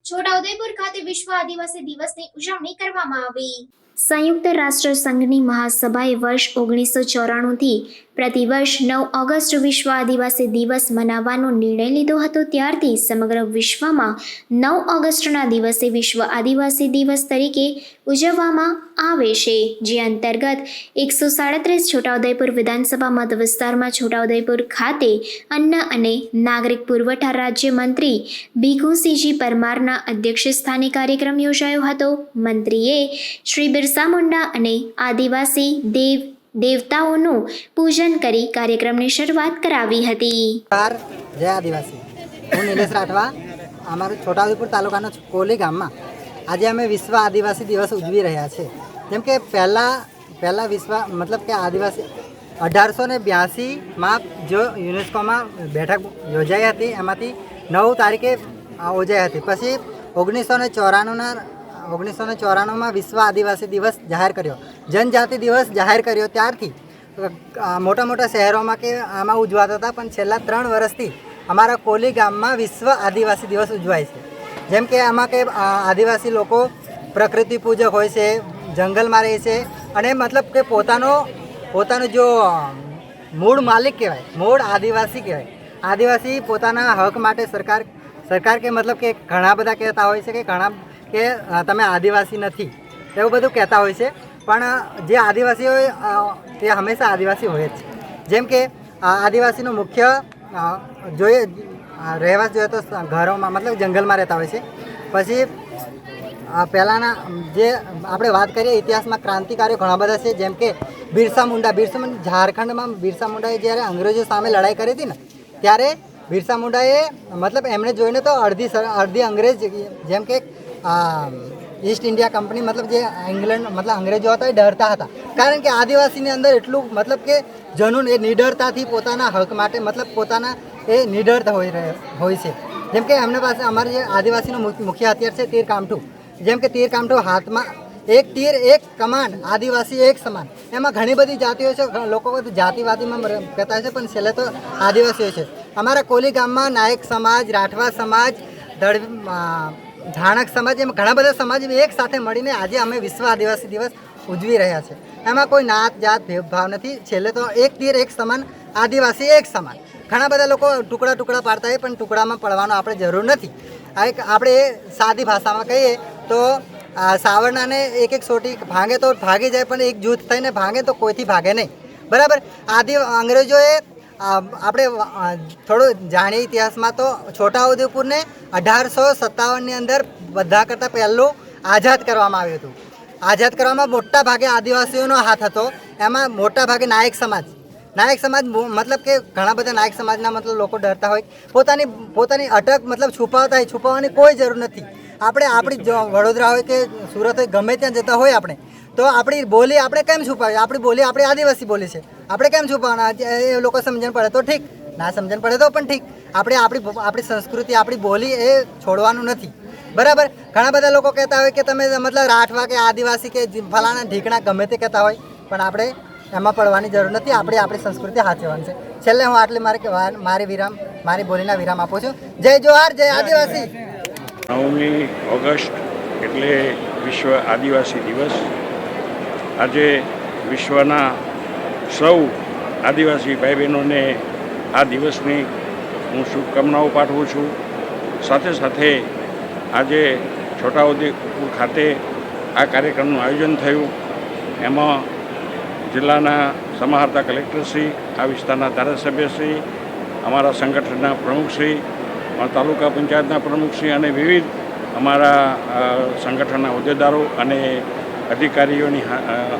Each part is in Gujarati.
છોટાઉદેપુર ખાતે વિશ્વ આદિવાસી દિવસની ઉજવણી કરવામાં આવી। સંયુક્ત રાષ્ટ્ર સંઘની મહાસભાએ વર્ષ 1994થી પ્રતિવર્ષ 9 ઓગસ્ટ વિશ્વ આદિવાસી દિવસ મનાવવાનો નિર્ણય લીધો હતો। ત્યારથી સમગ્ર વિશ્વમાં 9 ઓગસ્ટના દિવસે વિશ્વ આદિવાસી દિવસ તરીકે ઉજવવામાં આવે છે, જે અંતર્ગત 137 છોટાઉદેપુર વિધાનસભા મત વિસ્તારમાં છોટાઉદેપુર ખાતે અન્ન અને નાગરિક પુરવઠા રાજ્યમંત્રી ભીખુસિંહજી પરમારના અધ્યક્ષસ્થાને કાર્યક્રમ યોજાયો હતો। મંત્રીએ શ્રી બિરસા મુંડા અને આદિવાસી દેવતાઓનું પૂજન કરી કાર્યક્રમની શરૂઆત કરાવી હતી। જય આદિવાસી। હું નિલેશ રાઠવા, અમારું છોટાઉદેપુર તાલુકાના કોલી ગામમાં આજે અમે વિશ્વ આદિવાસી દિવસ ઉજવી રહ્યા છે। જેમ કે પહેલા વિશ્વ મતલબ કે આદિવાસી 1882માં જો યુનેસ્કોમાં બેઠક યોજાઈ હતી, એમાંથી 9 તારીખે યોજાઈ હતી। પછી 1994માં વિશ્વ આદિવાસી દિવસ જાહેર કર્યો, જનજાતિ દિવસ જાહેર કર્યો। ત્યારથી મોટા મોટા શહેરોમાં કે આમાં ઉજવાતા હતા, પણ છેલ્લા 3 વર્ષથી અમારા કોલી ગામમાં વિશ્વ આદિવાસી દિવસ ઉજવાય છે। જેમ કે આમાં કે આદિવાસી લોકો પ્રકૃતિ પૂજક હોય છે, જંગલમાં રહે છે અને મતલબ કે પોતાનો જો મૂળ માલિક કહેવાય, મૂળ આદિવાસી કહેવાય। આદિવાસી પોતાના હક માટે સરકાર કે મતલબ કે ઘણા બધા કહેતા હોય છે કે તમે આદિવાસી નથી, એવું બધું કહેતા હોય છે, પણ જે આદિવાસી હોય તે હંમેશા આદિવાસી હોય જ છે। જેમ કે આદિવાસીનો મુખ્ય રહેવાસ જોઈએ તો ઘરોમાં મતલબ જંગલમાં રહેતા હોય છે। પછી પહેલાંના જે આપણે વાત કરીએ ઇતિહાસમાં ક્રાંતિકારીઓ ઘણા બધા છે, જેમ કે બિરસા મુંડા ઝારખંડમાં બિરસા મુંડાએ જ્યારે અંગ્રેજો સામે લડાઈ કરી હતી ને, ત્યારે બિરસા મુંડાએ મતલબ એમણે જોઈને તો અડધી અંગ્રેજ જેમ કે ઈસ્ટ ઇન્ડિયા કંપની મતલબ જે ઇંગ્લેન્ડ મતલબ અંગ્રેજો હતા એ ડરતા હતા, કારણ કે આદિવાસીની અંદર એટલું મતલબ કે જનૂન એ નિડરતાથી પોતાના હક માટે મતલબ પોતાના એ નિડર હોય છે। જેમ કે એમના પાસે અમારે જે આદિવાસીનું મુખ્ય હથિયાર છે તીર કામઠું। જેમ કે તીર કામઠું હાથમાં એક તીર એક કમાન, આદિવાસી એક સમાન। એમાં ઘણી બધી જાતિઓ છે, લોકો બધું જાતિવાદીમાં કહેતા છે, પણ છેલ્લે તો આદિવાસીઓ છે। અમારા કોલી ગામમાં નાયક સમાજ, રાઠવા સમાજ, ધાણક સમાજ, એમ ઘણા બધા સમાજ એક સાથે મળીને આજે અમે વિશ્વ આદિવાસી દિવસ ઉજવી રહ્યા છે। એમાં કોઈ નાત જાત ભેદભાવ નથી, છેલ્લે તો એક તીર એક સમાન, આદિવાસી એક સમાન। ઘણા બધા લોકો ટુકડા પાડતા હોય, પણ ટુકડામાં પડવાનો આપણે જરૂર નથી। આપણે સાદી ભાષામાં કહીએ તો સાવરણાને એક સોટી ભાંગે તો ભાગી જાય, પણ એક જૂથ થઈને ભાંગે તો કોઈથી ભાગે નહીં, બરાબર। અંગ્રેજોએ આપણે થોડું જાણીએ ઇતિહાસમાં તો છોટાઉદેપુરને 1857ની અંદર બધા કરતાં પહેલું આઝાદ કરવામાં આવ્યું હતું। આઝાદ કરવામાં મોટા ભાગે આદિવાસીઓનો હાથ હતો। એમાં મોટા ભાગે નાયક સમાજ મતલબ કે ઘણા બધા નાયક સમાજના મતલબ લોકો ડરતા હોય, પોતાની અટક મતલબ છુપાવવાની કોઈ જરૂર નથી। આપણી વડોદરા હોય કે સુરત હોય, ગમે ત્યાં જતા હોય આપણે, તો આપણી બોલી આપણે કેમ છુપાવીએ? આપણી બોલી આપણી આદિવાસી બોલી છે, આપણે કેમ છુપાવવાના? એ લોકો સમજણ પડે તો ઠીક, ના સમજણ પડે તો પણ ઠીક। આપણી સંસ્કૃતિ, આપણી બોલી એ છોડવાનું નથી, બરાબર। ઘણા બધા લોકો કહેતા હોય કે તમે મતલબ રાઠવા કે આદિવાસી કે ફલાણા ઢીકણા ગમે તે કહેતા હોય, પણ આપણે એમાં પડવાની જરૂર નથી। આપણે આપણી સંસ્કૃતિ સાચવવાની છે। છેલ્લે હું આટલી મારી બોલીના વિરામ આપું છું। જય જોહાર, જય આદિવાસી। 9મી ઓગસ્ટ એટલે વિશ્વ આદિવાસી દિવસ। આજે વિશ્વના સૌ આદિવાસી ભાઈ બહેનોને આ દિવસની હું શુભકામનાઓ પાઠવું છું। સાથે સાથે આજે છોટાઉદેપુર ખાતે આ કાર્યક્રમનું આયોજન થયું। એમાં જિલ્લાના સમાહર્તા કલેક્ટરશ્રી, આ વિસ્તારના ધારાસભ્યશ્રી, અમારા સંગઠનના પ્રમુખશ્રી, તાલુકા પંચાયતના પ્રમુખશ્રી અને વિવિધ અમારા સંગઠનના હોદ્દેદારો અને અધિકારીઓની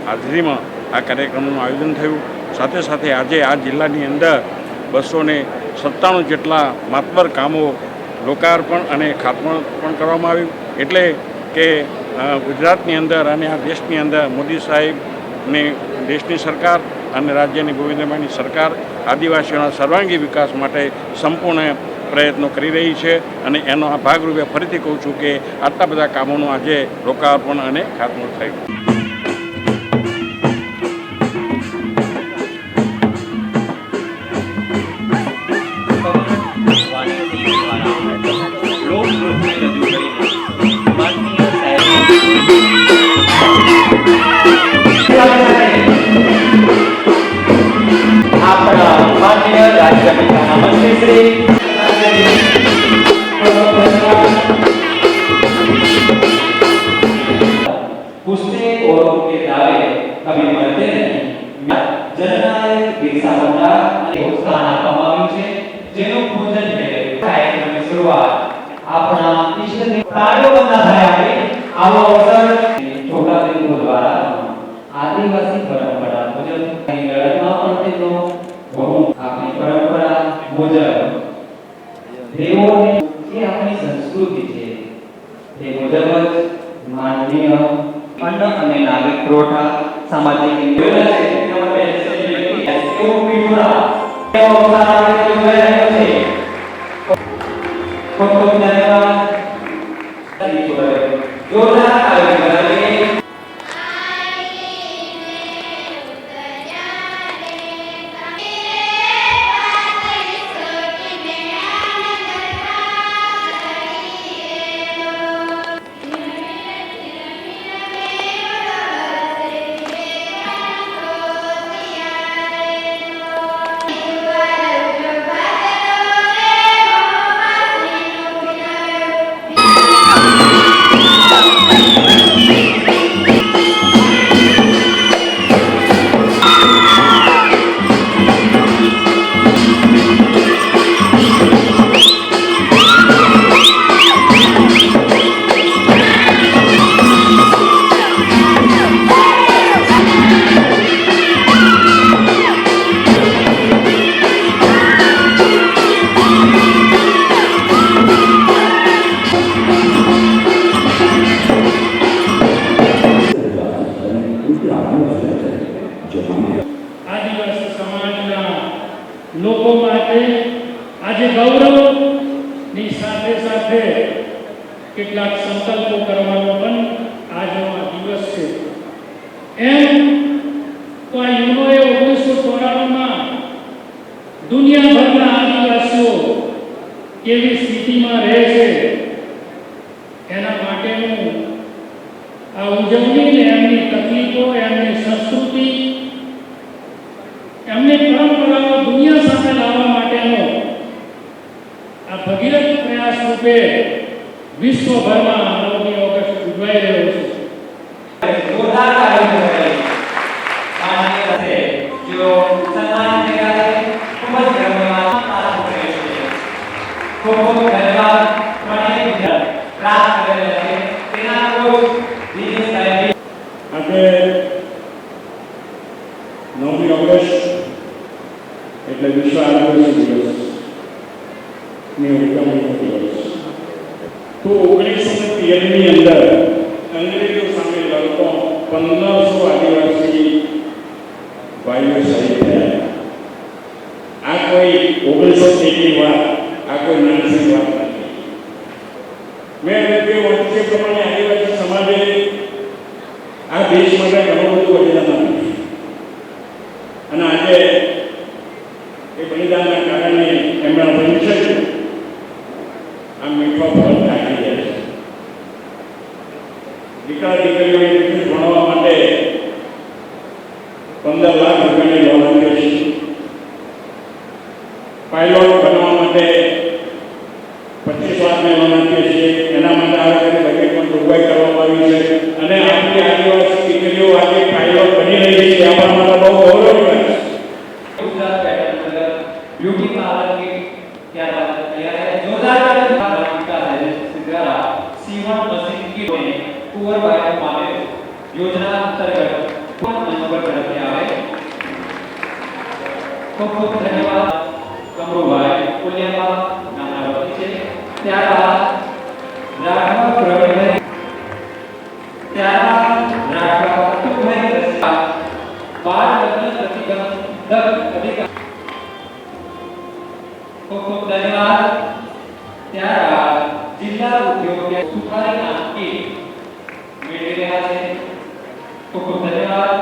હાજરીમાં આ કાર્યક્રમનું આયોજન થયું। સાથે સાથે આજે આ જિલ્લાની અંદર 297 જેટલા માતબર કામો લોકાર્પણ અને ખાતમુહૂર્ત પણ કરવામાં આવ્યું। એટલે કે ગુજરાતની અંદર અને આ દેશની અંદર મોદી સાહેબની દેશની સરકાર અને રાજ્યની ગોવિંદભાઈની સરકાર આદિવાસીઓના સર્વાંગી વિકાસ માટે સંપૂર્ણ પ્રયત્નો કરી રહી છે, અને એનો આ ભાગરૂપે ફરીથી કહું છું કે આટલા બધા કામોનું આજે લોકાર્પણ અને ખાતમુહૂર્ત થયું। જનનાયક બિરસા મુંડા પ્રોત્સાહન આપવામાં આવ્યું છે, જેનું પૂજન છે કાર્યક્રમની શરૂઆત આપણા ઈષ્ટદેવ તાળીઓ બંધ થાય આપણે આવો અવસર છોટા દેવો દ્વારા આદિવાસી પરંપરા મુજબ અહીં લડતમાં પણ તેનો બહુ આપણી પરંપરા મુજબ દેવોને જે આપણી સંસ્કૃતિ છે તે મુજબ જ માનવીય અન્ન અને નાગરિક પુરવઠા સામાજિક યોજના છે તેમાં બેલેન્સ વ્યક્તિ એવું પીઠોરા એવો સારા રીતે જોડાઈ રહ્યો છે. ખૂબ ખૂબ ધન્યવાદ. જોરદાર તાળી બજાવીએ. આદિવાસી સમાજના લોકો માટે આજે ગૌરવની સાથે સાથે કેટલાક સંકલ્પો કરવાનો પણ આજનો આ દિવસ છે. એમ તો આ યુનોએ 1994માં દુનિયાભરના આદિવાસીઓ કેવી સ્થિતિમાં રહે છે એના માટેનું આ ઉજવણીને એમની તકલીફો, એમની સંસ્કૃતિ, એમની પરંપરાઓ દુનિયા સામે લાવવા માટેનો આ ભગીરથ પ્રયાસ રૂપે વિશ્વભરમાં 9મી ઓગસ્ટ ઉજવાઈ રહ્યો છે. જોરદાર તાળી બજાવીએ. માનનીય છે જો સન્માન કર્યા છે ખૂબ જ ગર્વમાં તારા કરે છે. ખૂબ ખૂબ ધન્યવાદ. મને પ્રાપ્ત કરેલા છે તેના કોચ દિનેશ સાહેબ. આજે 9મી ઓગસ્ટ એટલે વિશ્વ આદિવાસી દિવસની ઉજવણીનો દિવસ. તો 1913ની અંદર અંગ્રેજો સામે લડતો 1500 આદિવાસી ભાઈઓ શહીદ થયા. આ કોઈ 1913ની વાત, આ કોઈ નાનસી વાત નથી. મેં તે વચ્ચે પ્રમાણે આદિવાસી સમાજે આ દેશ માટે ઘણું બધું બલિદાન આપ્યું અને આજે એ બલિદાનના કારણે એમના વંશજો આ મીઠો ફળ ખાઈ રહ્યા છે. દીકરા દીકરીઓને ભણવા માટે 15 લાખ રૂપિયાની લોન આપી છે. પાયલોટ બનવા માટે 25 લાખની લોન આપીએ છીએ. એના માટે આ વખતે બજેટમાં જોગવાઈ કરવામાં આવી છે અને આપણી આદિવાસી દીકરીઓ આજે પાયલોટ બની રહી છે. આપણા માટે બહુ ગૌરવની વાત છે. ગુજરાત પેટર્ન અંદર બ્યુટી પાર્લર की क्या बात है यार. जोरदार ताली विकास एजेंसी द्वारा सीवन मशीन की कुंवर बाय माले योजना अंतर्गत પણ નંબર ઝડપથી આવે. ખૂબ ખૂબ ધન્યવાદ. કમરુભાઈ પુલિયાબા નાના વતી છે. ત્યારબાદ રાઘવ પ્રવીણભાઈ, ત્યારબાદ રાઘવ અતુલભાઈ રસ્તા બાળ લગ્ન પ્રતિબંધક અધિકાર. ખૂબ ખૂબ ધન્યવાદ. ત્યારબાદ જિલ્લા ઉદ્યોગ સુધારણા કીટ મેળવી રહ્યા છે. ખૂબ ખૂબ ધન્યવાદ.